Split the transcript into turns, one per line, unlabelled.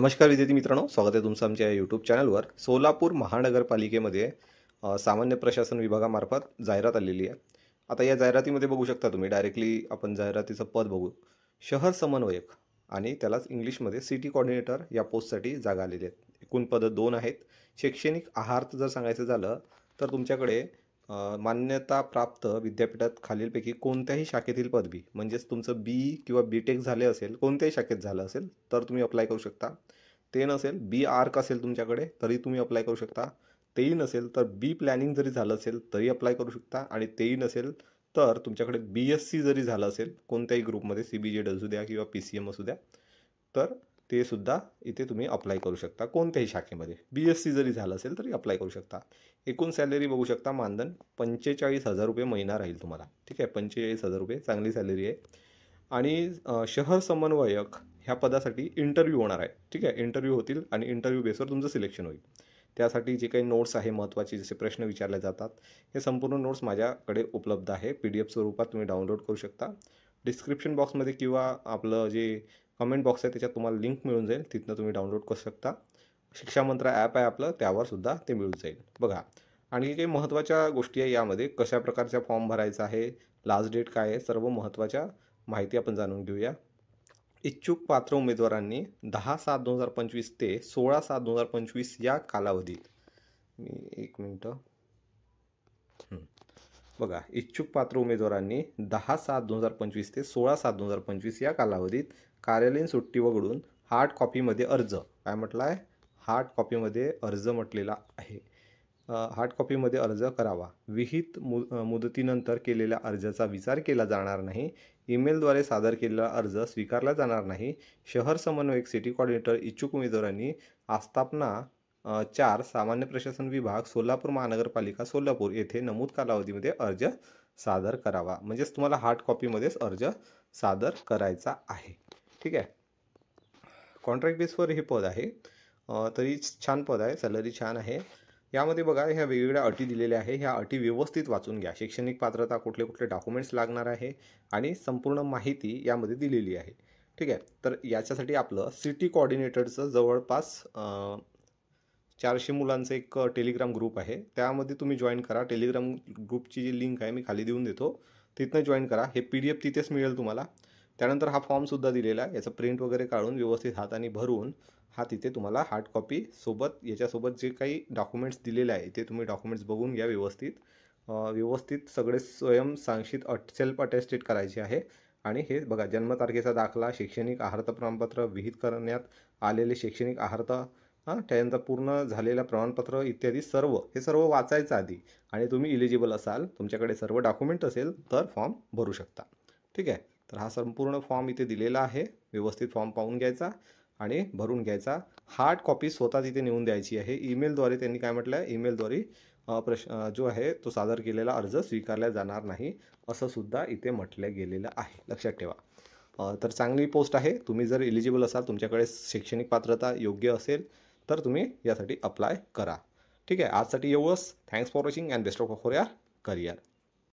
नमस्कार विद्यार्थी मित्रांनो, स्वागत आहे तुमचं आमच्या यूट्यूब चॅनलवर. सोलापूर महानगरपालिकेमध्ये सामान्य प्रशासन विभागामार्फत जाहिरात आलेली आहे. आता या जाहिरातीमध्ये बघू शकता तुम्ही डायरेक्टली आपण जाहिरातीचं पद बघू. शहर समन्वयक आणि त्यालाच इंग्लिशमध्ये सिटी कोऑर्डिनेटर या पोस्टसाठी जागा आलेली आहेत. एकूण पदं 2 आहेत. शैक्षणिक आहार जर सांगायचं झालं तर तुमच्याकडे मान्यता प्राप्त विद्यापीठात खालीलपैकी कोणत्याही शाखेतील पदवी म्हणजेच तुमचं किंवा टेक झाले असेल, कोणत्याही शाखेत झालं असेल तर तुम्ही अप्लाय करू शकता. ते नसेल, आर्क असेल तुमच्याकडे तरी तुम्ही अप्लाय करू शकता. तेही नसेल तर प्लॅनिंग जरी झालं असेल तरी अप्लाय करू शकता. आणि तेही नसेल तर तुमच्याकडे BSc जरी झालं असेल कोणत्याही ग्रुपमध्ये, CBZ असू द्या किंवा PCM असू द्या, तर ते सुद्धा इथे तुम्ही अप्लाय करू शकता. कोणत्याही शाखेमध्ये BSc जरी झालं असेल तरी अप्लाय करू शकता. एकूण सॅलरी बघू शकता, मानधन 45,000 रुपये महिना राहील तुम्हाला. ठीक आहे, 45,000 रुपये चांगली सॅलरी आहे. आणि शहर समन्वयक ह्या पदासाठी इंटरव्ह्यू होणार आहे. ठीक आहे, इंटरव्ह्यू होतील आणि इंटरव्ह्यू बेसवर तुमचं सिलेक्शन होईल. त्यासाठी जे काही नोट्स आहे महत्त्वाचे, जसे प्रश्न विचारले जातात, हे संपूर्ण नोट्स माझ्याकडे उपलब्ध आहे. PDF स्वरूपात तुम्ही डाउनलोड करू शकता. डिस्क्रिप्शन बॉक्समध्ये किंवा आपलं जे कमेंट बॉक्स आहे त्याच्यात तुम्हाला लिंक मिळून जाईल, तिथनं तुम्ही डाउनलोड करू शकता. शिक्षा मंत्र ॲप आहे आपलं, त्यावर सुद्धा ते मिळून जाईल. बघा, आणि काही महत्त्वाच्या गोष्टी आहे यामध्ये, कशा प्रकारचा फॉर्म भरायचा आहे, लास्ट डेट काय आहे, सर्व महत्त्वाच्या माहिती आपण जाणून घेऊया. इच्छुक पात्र उमेदवारांनी 10/7/2025 ते 16/7/2025 या कालावधीत, एक मिनटं, बघा, इच्छुक पात्र उमेदवारांनी 10/7/2025 ते 16/7/2025 या कालावधीत कार्यालयीन सुट्टी वगळून हार्ड कॉपीमध्ये अर्ज, काय म्हटलं आहे, हार्ड कॉपीमध्ये अर्ज म्हटलेला आहे, हार्ड कॉपीमध्ये अर्ज करावा. विहित मुदतीनंतर केलेल्या अर्जाचा विचार केला जाणार नाही. ईमेलद्वारे सादर केलेला अर्ज स्वीकारला जाणार नाही. शहर समन्वयक सिटी कोऑर्डिनेटर इच्छुक उमेदवारांनी आस्थापना 4 सामान्य प्रशासन विभाग सोलापूर महानगरपालिका सोलापूर येथे नमूद कालावधीमध्ये अर्ज सादर करावा. म्हणजेच तुम्हाला हार्ड कॉपीमध्येच अर्ज सादर करायचा आहे. ठीक आहे. कॉन्ट्रॅक्ट बेसवर हे पद आहे. तरी छान पद आहे, सॅलरी छान आहे. यामध्ये बघा, ह्या वेगवेगळ्या अटी दिलेल्या आहे. ह्या अटी व्यवस्थित वाचून घ्या. शैक्षणिक पात्रता, कुठले कुठले डॉक्युमेंट्स लागणार आहे आणि संपूर्ण माहिती यामध्ये दिलेली आहे. ठीक आहे. तर याच्यासाठी आपलं सिटी कोऑर्डिनेटरचं जवळपास 400 मुलांचं एक टेलिग्राम ग्रुप आहे, त्यामध्ये तुम्ही जॉईन करा. टेलिग्राम ग्रुपची जी लिंक आहे मी खाली देऊन देतो, तिथनं जॉईन करा. हे PDF तिथेच मिळेल तुम्हाला. त्यानंतर हा फॉर्मसुद्धा दिलेला आहे, याचं प्रिंट वगैरे काढून व्यवस्थित हाताने भरून हा तिथे तुम्हाला हार्ड कॉपी सोबत, याच्यासोबत जे काही डॉक्युमेंट्स दिलेले आहे ते तुम्ही डॉक्युमेंट्स बघून घ्या व्यवस्थित. व्यवस्थित सगळे स्वयंसांशित सेल्फ अटेस्टेड करायचे आहे. आणि हे बघा, जन्मतारखेचा दाखला, शैक्षणिक आहारता प्रमाणपत्र, विहित करण्यात आलेले शैक्षणिक आहारता, त्यानंतर पूर्ण झालेलं प्रमाणपत्र इत्यादी सर्व, हे सर्व वाचायचं आधी. आणि तुम्ही इलिजिबल असाल, तुमच्याकडे सर्व डॉक्युमेंट असेल तर फॉर्म भरू शकता. ठीक आहे. तर हा संपूर्ण फॉर्म इथे दिलेला आहे. व्यवस्थित फॉर्म पाहून घ्यायचा आणि भरून घ्यायचा. हार्ड कॉपी स्वतः तिथे नेऊन द्यायची आहे. ईमेलद्वारे त्यांनी काय म्हटलं आहे, ईमेलद्वारे जो आहे तो सादर केलेला अर्ज स्वीकारला जाणार नाही, असं सुद्धा इथे म्हटलं गेलेलं आहे. लक्षात ठेवा. तर चांगली पोस्ट आहे. तुम्ही जर इलिजिबल असाल, तुमच्याकडे शैक्षणिक पात्रता योग्य असेल तर तुम्ही यासाठी अप्लाय करा. ठीक आहे. आजसाठी एवढंच. Thanks for watching and best of for your career.